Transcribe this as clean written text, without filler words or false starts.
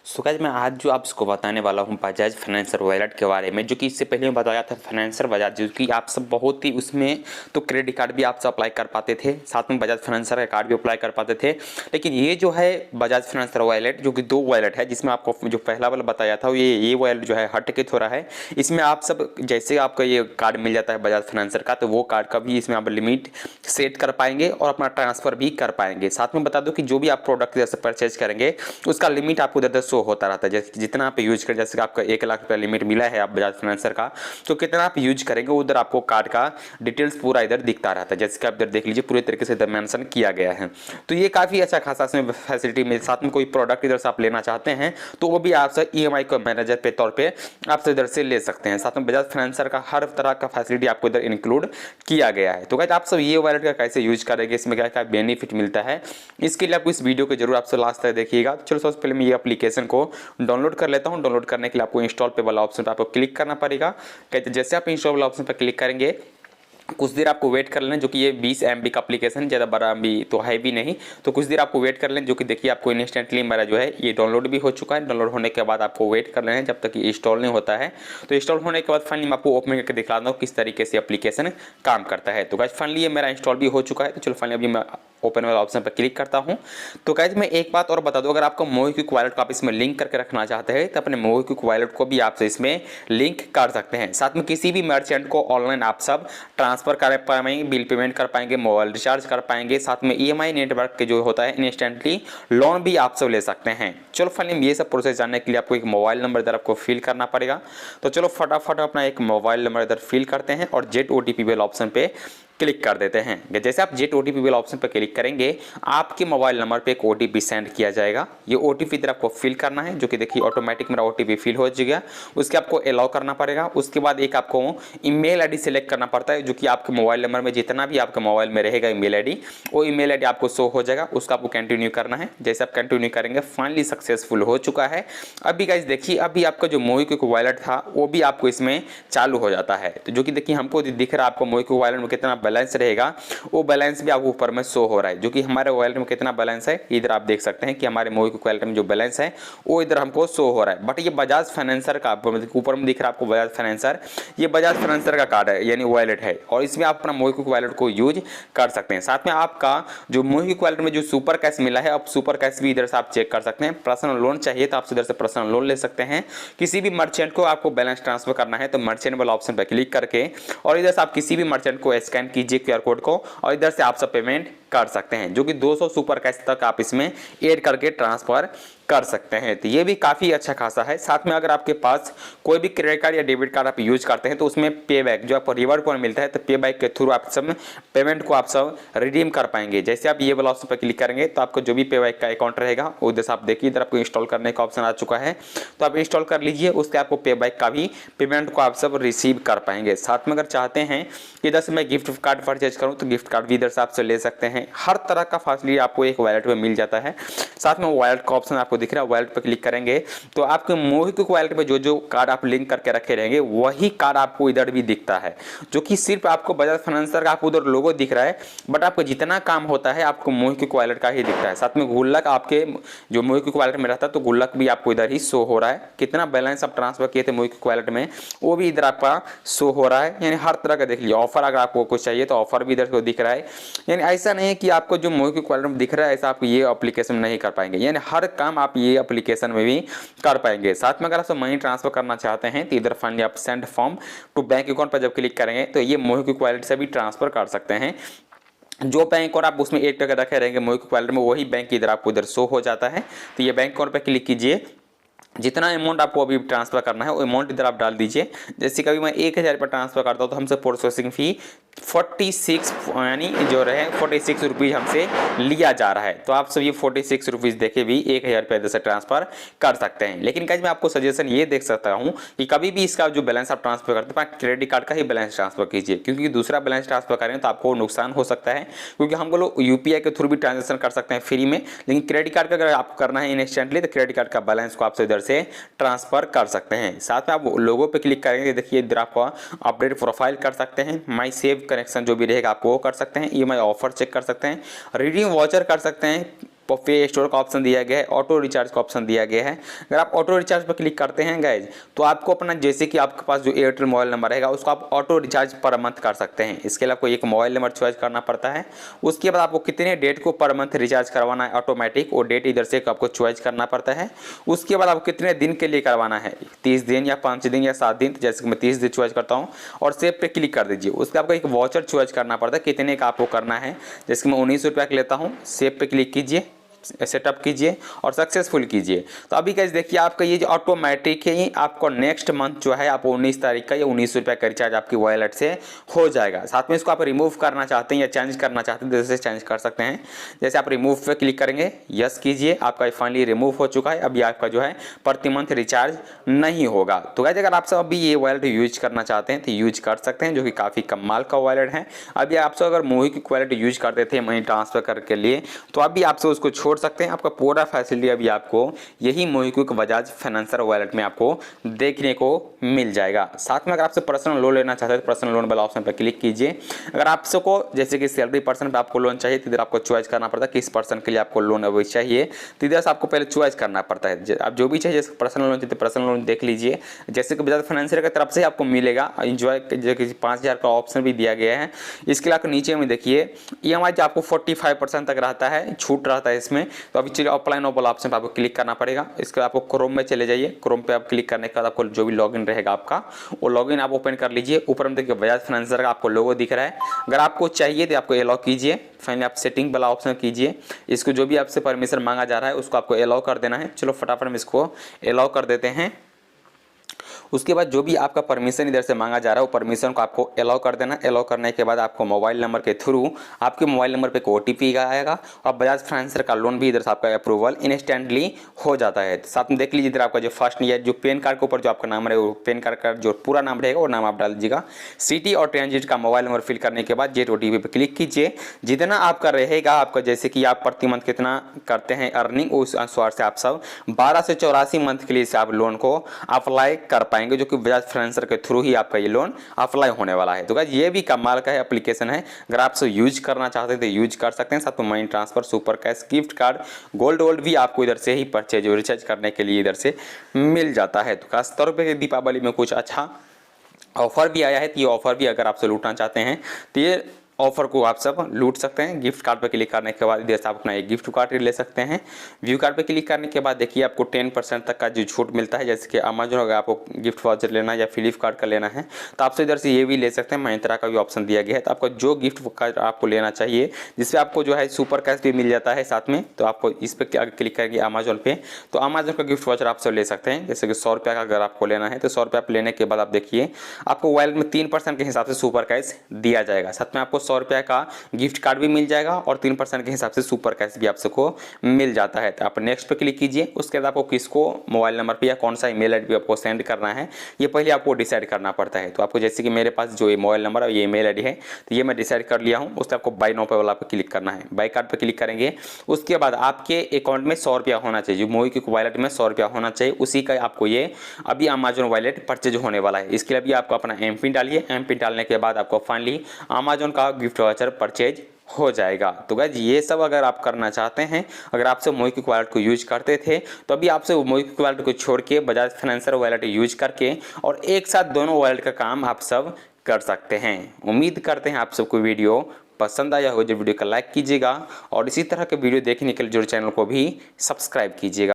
So guys मैं आज जो आपको बताने वाला हूँ बजाज फाइनेंसर वॉलेट के बारे में, जो कि इससे पहले मैं बताया था फाइनेंसर बजाज, जो कि आप सब बहुत ही उसमें तो क्रेडिट कार्ड भी आप सब अप्लाई कर पाते थे, साथ में बजाज फाइनेंसर का कार्ड भी अप्लाई कर पाते थे। लेकिन ये जो है बजाज फाइनेंसर वॉलेट, जो कि 2 वॉलेट है, जिसमें आपको जो पहला वाला बताया था ये वॉलेट जो है हट के थोड़ा है। इसमें आप सब जैसे आपका ये कार्ड मिल जाता है बजाज फाइनेंसर का, तो वो कार्ड का भी इसमें आप लिमिट सेट कर पाएंगे और अपना ट्रांसफर भी कर पाएंगे। साथ में बता दो कि जो भी आप प्रोडक्ट जैसे परचेज करेंगे उसका लिमिट आपको उधर शो होता रहता है, जैसे जितना आप यूज करें। जैसे आपका 1 लाख रुपया लिमिट मिला है आप बजाज फाइनेंसर का, तो कितना आप यूज करेंगे उधर आपको कार्ड का डिटेल्स पूरा इधर दिखता रहता है। जैसे कि आप इधर देख लीजिए पूरे तरीके से इधर मेंशन किया गया है। तो ये काफ़ी अच्छा खासा इसमें फैसिलिटी में, साथ में कोई प्रोडक्ट इधर से आप लेना चाहते हैं तो वो भी आपसे EMI को मैनेजर पे तौर पे आपसे इधर से ले सकते हैं। साथ में बजाज फाइनेंसर का हर तरह का फैसिलिटी आपको इधर इंक्लूड किया गया है। तो गाइस आप सब ये वॉलेट का कैसे यूज करेंगे, इसमें क्या क्या बेनिफिट मिलता है, इसके लिए आपको इस वीडियो को जरूर आपसे लास्ट तक देखिएगा। चलो सबसे पहले मैं ये एप्लीकेशन को डाउनलोड कर लेता हूं। डाउनलोड करने के लिए आपको इंस्टॉल पे वाला ऑप्शन पे आपको क्लिक करना पड़ेगा। जैसे आप इंस्टॉल वाला ऑप्शन पर क्लिक करेंगे कुछ देर आपको वेट कर लें, जो कि ये 20 MB का एप्लीकेशन, ज़्यादा बड़ा MB तो है भी नहीं, तो कुछ देर आपको वेट कर लें। जो कि देखिए आपको इंस्टेंटली मेरा जो है ये डाउनलोड भी हो चुका है। डाउनलोड होने के बाद आपको वेट कर लेना है जब तक ये इंस्टॉल नहीं होता है। तो इंस्टॉल होने के बाद फाइनली मैं आपको ओपन करके दिखा दूँ किस तरीके से एप्लीकेशन काम करता है। तो गाइस फाइनली ये मेरा इंस्टॉल भी हो चुका है। तो चलो फाइनली अभी मैं ओपन वाला ऑप्शन पर क्लिक करता हूं। तो गाइस मैं एक बात और बता दूं, अगर आपका मोबीक्विक वॉलेट को आप इसमें लिंक करके रखना चाहते हैं तो अपने मोबीक्विक वॉलेट को भी आप इसमें लिंक कर सकते हैं। साथ में किसी भी मर्चेंट को ऑनलाइन आप सब ट्रांसफर कर पाएंगे, बिल पेमेंट कर पाएंगे, मोबाइल रिचार्ज कर पाएंगे, साथ में EMI नेटवर्क के जो होता है इंस्टेंटली लोन भी आप सब ले सकते हैं। चलो फाइनली ये सब प्रोसेस जानने के लिए आपको एक मोबाइल नंबर इधर आपको फिल करना पड़ेगा। तो चलो फटाफट अपना एक मोबाइल नंबर इधर फिल करते हैं और जेट OTP वाले ऑप्शन पे क्लिक कर देते हैं। जैसे आप जेट OTP वाले ऑप्शन पर क्लिक करेंगे आपके मोबाइल नंबर पे एक OTP सेंड किया जाएगा। ये OTP इधर आपको फिल करना है, जो कि देखिए ऑटोमेटिक मेरा OTP फिल हो जाएगा। उसके आपको अलाउ करना पड़ेगा। उसके बाद एक आपको ईमेल ID सिलेक्ट करना पड़ता है, जो कि आपके मोबाइल नंबर में जितना भी आपके मोबाइल में रहेगा ईमेल ID, वो ईमेल ID आपको शो हो जाएगा। उसका आपको कंटिन्यू करना है। जैसे आप कंटिन्यू करेंगे फाइनली सक्सेसफुल हो चुका है। अभी गाइस देखिए अभी आपका जो मोबीक्विक वॉलेट था वो भी आपको इसमें चालू हो जाता है। तो जो कि देखिए हमको दिख रहा है आपको मोबीक्विक वॉलेट में कितना बैलेंस रहेगा, वो बैलेंस भी आपको ऊपर में शो हो रहा है। जो कि हमारे वॉलेट में कितना बैलेंस है इधर आप देख सकते हैं कि हमारे मोबीक्विक वॉलेट में जो बैलेंस है वो इधर हमको शो हो रहा है। बट ये बजाज फाइनेंसर का ऊपर में दिख रहा है आपको बजाज फाइनेंसर, ये बजाज फाइनेंसर का कार्ड है यानी वॉलेट है, और इसमें आप अपना मोबीक्विक वॉलेट को यूज कर सकते हैं। साथ में आपका जो मोबीक्विक वॉलेट में जो सुपर कैश मिला है, अब सुपर कैश भी इधर से आप चेक कर सकते हैं। पर्सनल लोन चाहिए तो आप इधर से पर्सनल लोन ले सकते हैं। किसी भी मर्चेंट को आपको बैलेंस ट्रांसफर करना है तो मर्चेंट वाला ऑप्शन पर क्लिक करके और इधर से आप किसी भी मर्चेंट को स्कैन कीजिए QR कोड को और इधर से आप सब पेमेंट कर सकते हैं, जो कि 200 सुपर कैश तक आप इसमें ऐड करके ट्रांसफर कर सकते हैं। तो ये भी काफ़ी अच्छा खासा है। साथ में अगर आपके पास कोई भी क्रेडिट कार्ड या डेबिट कार्ड आप यूज करते हैं तो उसमें पे बैक जो आपको रिवॉर्ड पॉइंट मिलता है, तो पे बैक के थ्रू आप सब पेमेंट को आप सब रिडीम कर पाएंगे। जैसे आप ये वाला ऑप्शन पर क्लिक करेंगे तो आपको जो भी पे बैक का अकाउंट रहेगा उधर से आप देखिए इधर आपको इंस्टॉल करने का ऑप्शन आ चुका है, तो आप इंस्टॉल कर लीजिए। उससे आपको पे बैक का भी पेमेंट को आप सब रिसीव कर पाएंगे। साथ में अगर चाहते हैं कि इधर से मैं गिफ्ट कार्ड परचेज करूँ तो गिफ्ट कार्ड भी इधर से आपसे ले सकते हैं। हर तरह का फैसिलिटी आपको एक वॉलेट में मिल जाता है। साथ में वॉलेट का ऑप्शन आपको दिख रहा है, वॉलेट पर क्लिक करेंगे तो आपके मोबीक्विक वॉलेट में जो जो कार्ड आप लिंक करके रखे रहेंगे वही कार्ड आपको इधर भी दिखता है, जो कि सिर्फ आपको बजाज फाइनेंसर का आपको उधर लोगो दिख रहा है, बट आपको जितना काम होता है आपको मोबीक्विक वॉलेट का ही दिखता है। साथ में गुल्लक आपके जो मोबीक्विक वॉलेट में रहता है तो गुल्लक भी आपको इधर ही शो हो रहा है। कितना बैलेंस आप ट्रांसफर किए थे मोबीक्विक वॉलेट में वो भी इधर आपका शो हो रहा है। यानी हर तरह का देख लीजिए, ऑफर अगर आपको कुछ चाहिए तो ऑफर भी इधर को दिख रहा है। यानी ऐसा नहीं है कि आपको जो मोबीक्विक वॉलेट में दिख रहा है ऐसा आप ये एप्लीकेशन में नहीं कर पाएंगे, यानी हर काम आप ये एप्लीकेशन में भी कर पाएंगे। साथ में अगर आप मनी ट्रांसफर करना चाहते हैं तो इधर फाइनली आप send form to bank account पर जब क्लिक करेंगे तो ये मोबीक्विक वॉलेट से भी ट्रांसफर कर सकते हैं। जो बैंक और आप उसमें एक टका रखे रहेंगे मोबीक्विक वॉलेट में वही बैंक इधर आपको इधर शो हो जाता है। तो ये बैंक अकाउंट पर क्लिक कीजिए, जितना अमाउंट आपको अभी ट्रांसफर करना है वो अमाउंट इधर आप डाल दीजिए। जैसे कभी मैं 1000 पर ट्रांसफर करता हूँ तो हमसे प्रोसेसिंग फी 46 यानी जो रहे 46 रुपीज़ हमसे लिया जा रहा है। तो आप सब ये 46 रुपीज़ देके भी 1000 रुपये इधर से ट्रांसफर कर सकते हैं। लेकिन गाइस मैं आपको सजेशन ये देख सकता हूँ कि कभी भी इसका जो बैलेंस आप ट्रांसफर करते हैं क्रेडिट कार्ड का ही बैलेंस ट्रांसफर कीजिए, क्योंकि दूसरा बैलेंस ट्रांसफर करें तो आपको नुकसान हो सकता है। क्योंकि हम लोग UPI के थ्रू भी ट्रांजेक्शन कर सकते हैं फ्री में, लेकिन क्रेडिट कार्ड का अगर आपको करना है इंस्टेंटली तो क्रेडिट कार्ड का बैलेंस को आपसे इधर से ट्रांसफर कर सकते हैं। साथ में आप लोगों पे क्लिक करेंगे, देखिए इधर आप अपडेट प्रोफाइल कर सकते हैं, माई सेव वेब कनेक्शन जो भी रहेगा आप वो कर सकते हैं, EMI ऑफर चेक कर सकते हैं, रिडीम वाउचर कर सकते हैं, पे स्टोर का ऑप्शन दिया गया है, ऑटो रिचार्ज का ऑप्शन दिया गया है। अगर आप ऑटो रिचार्ज पर क्लिक करते हैं गाइज तो आपको अपना जैसे कि आपके पास जो एयरटेल मोबाइल नंबर रहेगा उसको आप ऑटो रिचार्ज पर मंथ कर सकते हैं। इसके लिए आपको एक मोबाइल नंबर चॉइस करना पड़ता है। उसके बाद आपको कितने डेट को पर मंथ रिचार्ज करवाना है ऑटोमेटिक, वो डेट इधर से आपको चॉइस करना पड़ता है। उसके बाद आपको कितने दिन के लिए करवाना है, 30 दिन या 5 दिन या 7 दिन, जैसे कि मैं 30 दिन चॉइस करता हूँ और सेव पे क्लिक कर दीजिए। उसके आपको एक वाउचर चॉइस करना पड़ता है कितने का आपको करना है, जैसे कि मैं 19 रुपये का लेता हूँ। सेव पे क्लिक कीजिए, सेटअप कीजिए और सक्सेसफुल कीजिए। तो अभी कैसे देखिए आपका ये जो ऑटोमेटिक है आपको नेक्स्ट मंथ जो है आपको 19 तारीख का या 19 रुपये का रिचार्ज आपकी वॉलेट से हो जाएगा। साथ में इसको आप रिमूव करना चाहते हैं या चेंज करना चाहते हैं जैसे चेंज कर सकते हैं। जैसे आप रिमूव पे क्लिक करेंगे, यस कीजिए, आपका फाइनली रिमूव हो चुका है। अभी आपका जो है प्रति मंथ रिचार्ज नहीं होगा। तो गाइस अगर आप सब अभी ये वॉलेट यूज करना चाहते हैं तो यूज कर सकते हैं, जो कि काफ़ी कमाल का वॉलेट है। अभी आप सब अगर मूवी की वॉलेट यूज करते थे मनी ट्रांसफर करने के लिए तो अभी आप सब उसको छोड़ सकते हैं। आपका पूरा फैसिलिटी अभी आपको यही मोहीक्विक बजाज फाइनेंसर वॉलेट में आपको देखने को मिल जाएगा। साथ में अगर आपसे पर्सनल लोन लेना चाहते हैं तो पर्सनल लोन वाला ऑप्शन पर क्लिक कीजिए। अगर आप सबको जैसे कि सैलरी पर्सन पे आपको लोन चाहिए तो इधर आपको चॉइस करना पड़ता है किस पर्सन के लिए आपको लोन अभी चाहिए, तो इधर से आपको पहले चॉइस करना पड़ता है। आप जो भी चाहिए जैसे पर्सनल लोन चाहिए पर्सनल लोन देख लीजिए, जैसे कि बजाज फाइनेंसर की तरफ से आपको मिलेगा इंजॉय, जो कि 5000 का ऑप्शन भी दिया गया है। इसके लिए आपको नीचे में देखिए EMI जो आपको 45% तक रहता है, छूट रहता है इसमें। तो अभी चलिए ऑफलाइन वाला ऑप्शन पे आपको क्लिक करना पड़ेगा। इसके बाद आपको क्रोम में चले जाइए, क्रोम पे आप क्लिक करने के बाद आपको जो भी लॉगिन रहेगा आपका वो लॉगिन आप ओपन कर लीजिए। ऊपर में देखिए बजाज फाइनेंसर का आपको लोगो दिख रहा है, अगर आपको चाहिए तो आपको अलाउ कीजिए। फाइनली आप सेटिंग वाला ऑप्शन कीजिए, इसको जो भी आपसे परमिशन मांगा जा रहा है उसको आपको अलाउ कर देना है। चलो फटाफट में इसको अलाउ कर देते हैं। उसके बाद जो भी आपका परमिशन इधर से मांगा जा रहा है वो परमिशन को आपको अलाउ कर देना। अलाउ करने के बाद आपको मोबाइल नंबर के थ्रू आपके मोबाइल नंबर पे एक OTP आएगा और बजाज फाइनेंसर का लोन भी इधर से आपका अप्रूवल इंस्टेंटली हो जाता है। साथ में देख लीजिए इधर आपका जो फर्स्ट या जो पैन कार्ड के ऊपर जो आपका नाम रहेगा वो पैन कार्ड का जो पूरा नाम रहेगा वो नाम आप डाल दीजिएगा। सिटी और ट्रांजिट का मोबाइल नंबर फिल करने के बाद जेट OTP पे क्लिक कीजिए। जितना आपका रहेगा आपका जैसे कि आप प्रति मंथ कितना करते हैं अर्निंग उस अनुसार से आप सब 12 से 84 मंथ के लिए से आप लोन को अप्लाई कर पाएंगे, जो कि बजाज फाइनेंसर के थ्रू ही आपका ये लोन अप्लाई होने वाला है। तो गाइस ये भी कमाल का है एप्लीकेशन है, अगर आप सब यूज करना चाहते हैं तो यूज कर सकते हैं। साथ में money transfer, super cash, gift card, gold भी आपको इधर से ही परचेज और रिचार्ज करने के लिए इधर से मिल जाता है। तो खास तौर पर दीपावली में कुछ अच्छा ऑफर भी आया है, तो ये ऑफर भी अगर आप सब लूटना चाहते हैं तो ये ऑफर को आप सब लूट सकते हैं। गिफ्ट कार्ड पर क्लिक करने के बाद इधर से आप अपना एक गिफ्ट कार्ड ले सकते हैं। व्यू कार्ड पर क्लिक करने के बाद देखिए आपको 10% तक का जो छूट मिलता है, जैसे कि अमेजन अगर आपको गिफ्ट वाउचर लेना है या फ्लिपकार्ट का लेना है तो आपसे इधर से ये भी ले सकते हैं। महिंद्रा का भी ऑप्शन दिया गया है, तो आपको जो गिफ्ट कार्ड आपको लेना चाहिए जिससे आपको जो है सुपर कैश भी मिल जाता है साथ में, तो आपको इस पर क्लिक करेंगे अमेजोन पे तो अमेजोन का गिफ्ट वाउचर आप सब ले सकते हैं। जैसे कि 100 रुपये का अगर आपको लेना है तो 100 रुपये आप लेने के बाद आप देखिए आपको वॉलेट में 3% के हिसाब से सुपर कैश दिया जाएगा। साथ में आपको 100 रुपये का गिफ्ट कार्ड भी मिल जाएगा और 3% के हिसाब से सुपर कैश भी आप सबको मिल जाता है। तो आप नेक्स्ट पे क्लिक कीजिए। उसके बाद आपको किसको मोबाइल नंबर पे या कौन सा ईमेल आईडी पे आपको सेंड करना है ये पहले आपको डिसाइड करना पड़ता है। तो आपको जैसे कि मेरे पास जो मोबाइल नंबर और ये ईमेल आईडी है तो ये मैं डिसाइड कर लिया हूँ। उससे आपको बाय नाउ पे वाला पे क्लिक करना है, बाय कार्ड पे क्लिक करेंगे। उसके बाद आपके अकाउंट में 100 रुपया होना चाहिए, जो मोबाइल की वॉलेट में 100 रुपया होना चाहिए, उसी का आपको ये अभी अमेजोन वॉलेट परचेज होने वाला है। इसके लिए अभी आपको अपना एमपिन डालिए, एमपिन डालने के बाद आपको फाइनली अमेजोन का गिफ्ट वाउचर परचेज हो जाएगा। तो गाइस ये सब अगर आप करना चाहते हैं, अगर आपसे मोहीक्विक वॉलेट को यूज करते थे तो अभी आपसे मोहीक्विक वॉलेट को छोड़ के बजाज फाइनेंसर वॉलेट यूज करके और एक साथ दोनों वॉलेट का काम आप सब कर सकते हैं। उम्मीद करते हैं आप सबको वीडियो पसंद आया हो, जो वीडियो को लाइक कीजिएगा और इसी तरह के वीडियो देखने के लिए जो चैनल को भी सब्सक्राइब कीजिएगा।